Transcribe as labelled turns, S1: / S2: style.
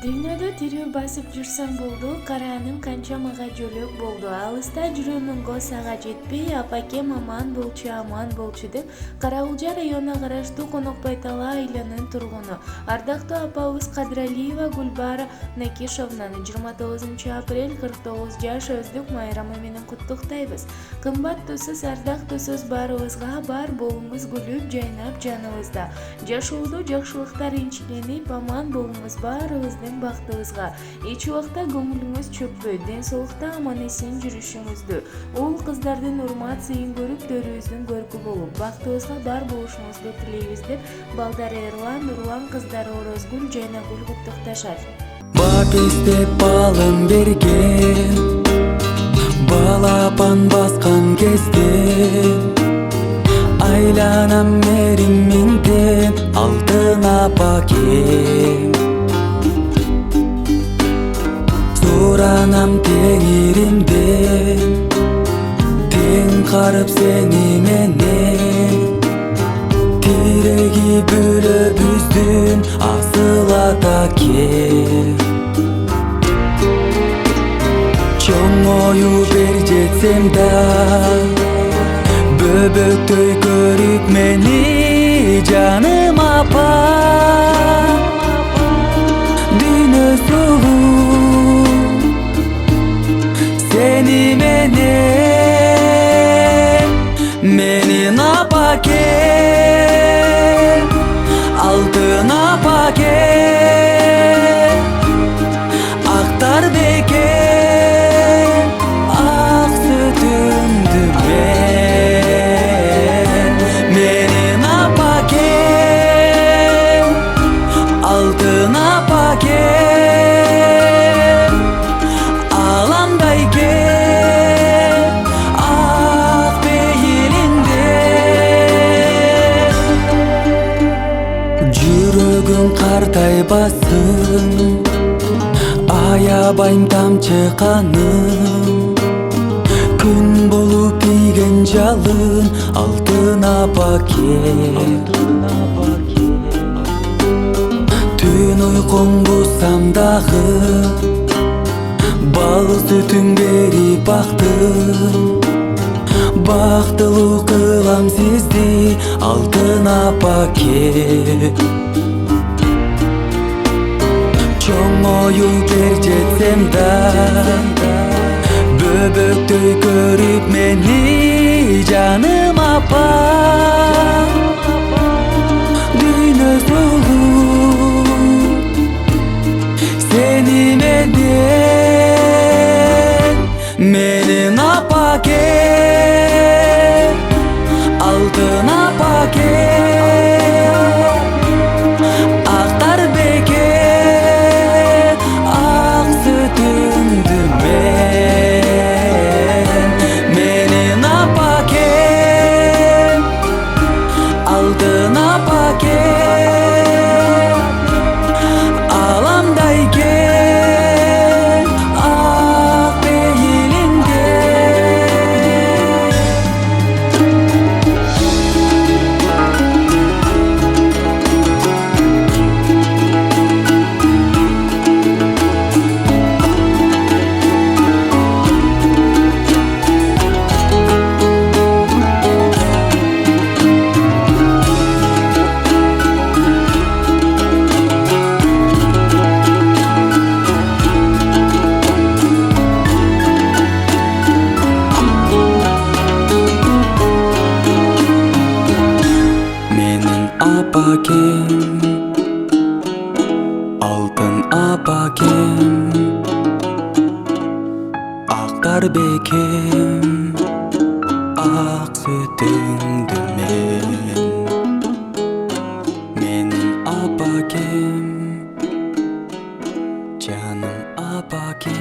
S1: Дүйнөдө тирүү басып жүрсөң болду, караанын канча мага жөлөк болду. Алыста жүрөмүн сага жетпей, апакем аман болчу деп Кара-Кулжа районуна караштуу Конокбай Тала айылынын тургуну ардактуу апабыз Кадыралиева Гүлбара Накишовнаны 29 апрель 49 жаш өздүк майрамы менен куттуктайбыз. Кымбаттуусуз, ардактуусуз баарыбызга бар болуңуз күлүп, жайнап жаныбызда. Жашоодо жакшылыктар энчиленип, аман болуңуз баарыбыздын бактыбызга. Эч убакта көңүлүңүз чөкпөй, ден соолукта аман-эсен жүрүшүңүздү, уул кыздардын урмат сыйын көрүп, төрүбүздүн көркү болуп, бактыбызга бар болушуңузду тилейбиз деп балдары Эрлан, Нурлан кыздары Орозгүл, Жайнагүл куттукташат.
S2: Бапесте балын берген, балапан баскан кезде айланам меримиңден алтын апаке. Суранам теңиримден, тең карып сени менен, тиреги бөлөбүздүн асыл атаке. Чоңою бер жетсем да, бөбөктөй көрүп мени жаным апа. Дүйнө сулуу сени менен, менин апаке, алтын апаке, актар беке, ак сүтүмдү менин апаке, алтын апаке, аламдай кел ак пейилинде. Жүрөгүң картайбасын, аябайм тамчы каным, күн болуп тийген жалын алтын апаке. Түн уйкуң бузсам дагы, бал сүтүң берип бактым, бактылуу кылам сизди алтын апаке. Чоңою бер жетсем да, бөбөктөй көрүп мени жаным апа. Дүйнө сулуу сени менен, менин апаке, алтын апаке, актар беке, ак сүтүмдү менин апаке, алтын апаке, аламдай кел ак пейилинде. Менин апакем, алтын апакем, актар бекем, ак сүтүңдү менин апакем, жаным апаке.